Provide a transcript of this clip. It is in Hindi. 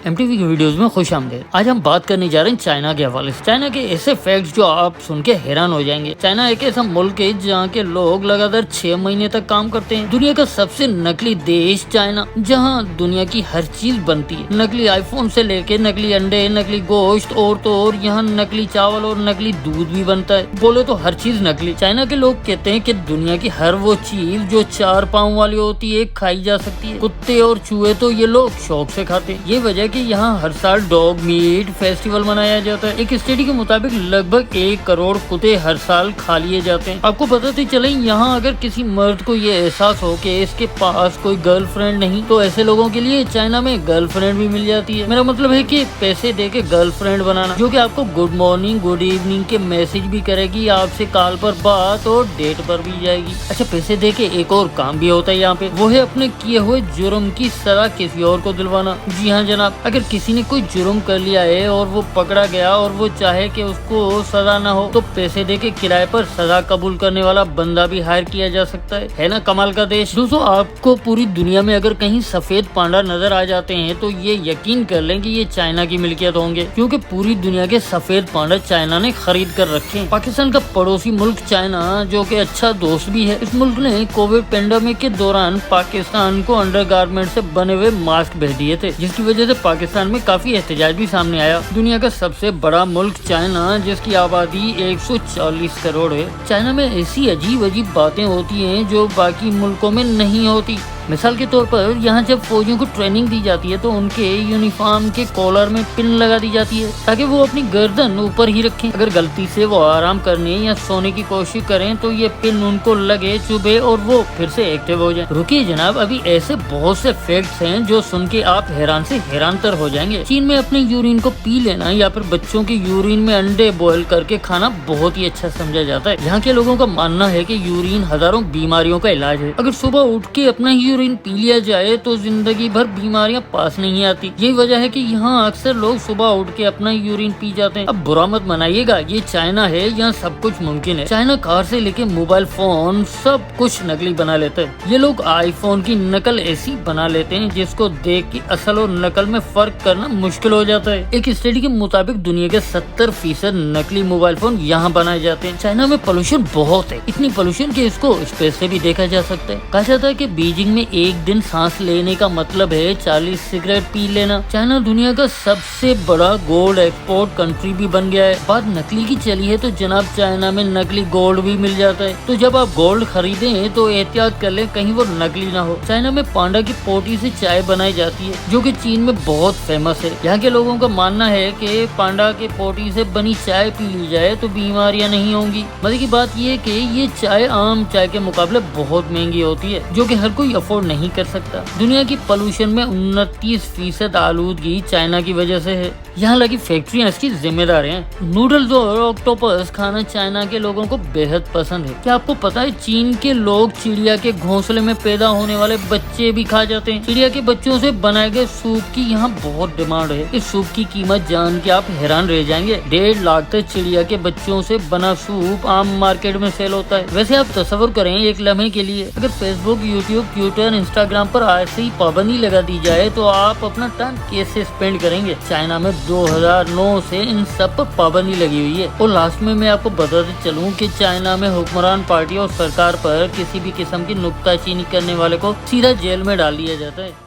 एमटीवी की वीडियोस में खुशामदीद। आज हम बात करने जा रहे हैं चाइना के हवाले से। चाइना के ऐसे फैक्ट्स जो आप सुन के हैरान हो जाएंगे। चाइना एक ऐसा मुल्क है जहाँ के लोग लगातार 6 महीने तक काम करते हैं। दुनिया का सबसे नकली देश चाइना, जहाँ दुनिया की हर चीज बनती है। नकली आईफोन से लेके नकली अंडे, नकली गोश्त और तो और यहाँ नकली चावल और नकली दूध भी बनता है। बोले तो हर चीज नकली। चाइना के लोग कहते हैं कि दुनिया की हर वो चीज जो 4 पाँव वाली होती है खाई जा सकती है। कुत्ते और चूहे तो ये लोग शौक से खाते हैं। ये वजह कि यहाँ हर साल डॉग मीट फेस्टिवल मनाया जाता है। एक स्टडी के मुताबिक लगभग 1 करोड़ कुत्ते हर साल खा लिए जाते हैं। आपको पता तो चले, यहाँ अगर किसी मर्द को ये एहसास हो कि इसके पास कोई गर्लफ्रेंड नहीं, तो ऐसे लोगों के लिए चाइना में गर्लफ्रेंड भी मिल जाती है। मेरा मतलब है कि पैसे दे के गर्लफ्रेंड बनाना, जो कि आपको गुड मॉर्निंग गुड इवनिंग के मैसेज भी करेगी, आपसे कॉल पर बात और डेट पर भी जाएगी। अच्छा, पैसे दे के एक और काम भी होता है यहाँ पे, वो है अपने किए हुए जुर्म की सजा किसी और को दिलवाना। जी हाँ जनाब, अगर किसी ने कोई जुर्म कर लिया है और वो पकड़ा गया और वो चाहे कि उसको सजा ना हो, तो पैसे दे के किराए पर सजा कबूल करने वाला बंदा भी हायर किया जा सकता है ना कमाल का देश। दोस्तों, आपको पूरी दुनिया में अगर कहीं सफेद पांडा नजर आ जाते हैं तो ये यकीन कर लें कि ये चाइना की मिल्कियत होंगे, क्योंकि पूरी दुनिया के सफेद पांडा चाइना ने खरीद कर रखे हैं। पाकिस्तान का पड़ोसी मुल्क चाइना, जो कि अच्छा दोस्त भी है, इस मुल्क ने कोविड पेंडेमिक के दौरान पाकिस्तान को अंडरगारमेंट से बने हुए मास्क भेज दिए थे, जिसकी वजह से पाकिस्तान में काफी एहतजाज भी सामने आया। दुनिया का सबसे बड़ा मुल्क चाइना, जिसकी आबादी 140 करोड़ है। चाइना में ऐसी अजीब अजीब बातें होती हैं जो बाकी मुल्कों में नहीं होती। मिसाल के तौर पर यहाँ जब फौजियों को ट्रेनिंग दी जाती है तो उनके यूनिफॉर्म के कॉलर में पिन लगा दी जाती है ताकि वो अपनी गर्दन ऊपर ही रखें। अगर गलती से वो आराम करने या सोने की कोशिश करें तो ये पिन उनको लगे, चुभे और वो फिर से एक्टिव हो जाए। रुकिए जनाब, अभी ऐसे बहुत से फैक्ट्स हैं जो सुन के आप हैरान से हैरानतर हो जाएंगे। चीन में अपने यूरिन को पी लेना या फिर बच्चों के यूरिन में अंडे बॉयल करके खाना बहुत ही अच्छा समझा जाता है। यहाँ के लोगों का मानना है कि यूरिन हजारों बीमारियों का इलाज है। अगर सुबह उठ के अपना यूरिन पी लिया जाए तो जिंदगी भर बीमारियां पास नहीं आती। यही वजह है कि यहाँ अक्सर लोग सुबह उठ के अपना यूरिन पी जाते हैं। अब बुरा मत मनाइएगा, ये चाइना है, यहाँ सब कुछ मुमकिन है। चाइना कार से लेके मोबाइल फोन सब कुछ नकली बना लेते हैं। ये लोग आईफोन की नकल ऐसी बना लेते हैं जिसको देख के असल और नकल में फर्क करना मुश्किल हो जाता है। एक स्टडी के मुताबिक दुनिया के 70% नकली मोबाइल फोन यहाँ बनाए जाते हैं। चाइना में पोल्यूशन बहुत है, इतनी पोल्यूशन कि इसको स्पेस से भी देखा जा सकता है। कहा जाता है कि बीजिंग में एक दिन सांस लेने का मतलब है 40 सिगरेट पी लेना। चाइना दुनिया का सबसे बड़ा गोल्ड एक्सपोर्ट कंट्री भी बन गया है। बात नकली की चली है तो जनाब, चाइना में नकली गोल्ड भी मिल जाता है। तो जब आप गोल्ड खरीदें तो एहतियात कर लें कहीं वो नकली ना हो। चाइना में पांडा की पोटी से चाय बनाई जाती है, जो कि चीन में बहुत फेमस है। यहाँ के लोगों का मानना है कि पांडा के पोटी से बनी चाय पी ली जाए तो बीमारियां नहीं होंगी। मजे की बात ये है कि ये चाय आम चाय के मुकाबले बहुत महंगी होती है, जो कि हर कोई अफोर्ड नहीं कर सकता। दुनिया की पोल्यूशन में 29% आलूदगी चाइना की वजह से है। यहाँ लगी फैक्ट्रियाँ इसकी जिम्मेदार हैं। नूडल्स और ऑक्टोपस खाना चाइना के लोगों को बेहद पसंद है। क्या आपको पता है चीन के लोग चिड़िया के घोंसले में पैदा होने वाले बच्चे भी खा जाते हैं। चिड़िया के बच्चों से बनाए गए सूप की यहाँ बहुत डिमांड है। इस सूप की कीमत जान के आप हैरान रह जाएंगे। 1.5 लाख तक चिड़िया के बच्चों से बना सूप आम मार्केट में सेल होता है। वैसे आप तस्वर करें एक लम्हे के लिए, अगर फेसबुक, यूट्यूब, ट्विटर, इंस्टाग्राम पर ऐसे ही पाबंदी लगा दी जाए तो आप अपना टाइम कैसे स्पेंड करेंगे। चाइना में 2009 से इन सब पर पाबंदी लगी हुई है। और लास्ट में मैं आपको बताते चलूं कि चाइना में हुक्मरान पार्टी और सरकार पर किसी भी किस्म की नुक्ताचीनी करने वाले को सीधा जेल में डाल दिया जाता है।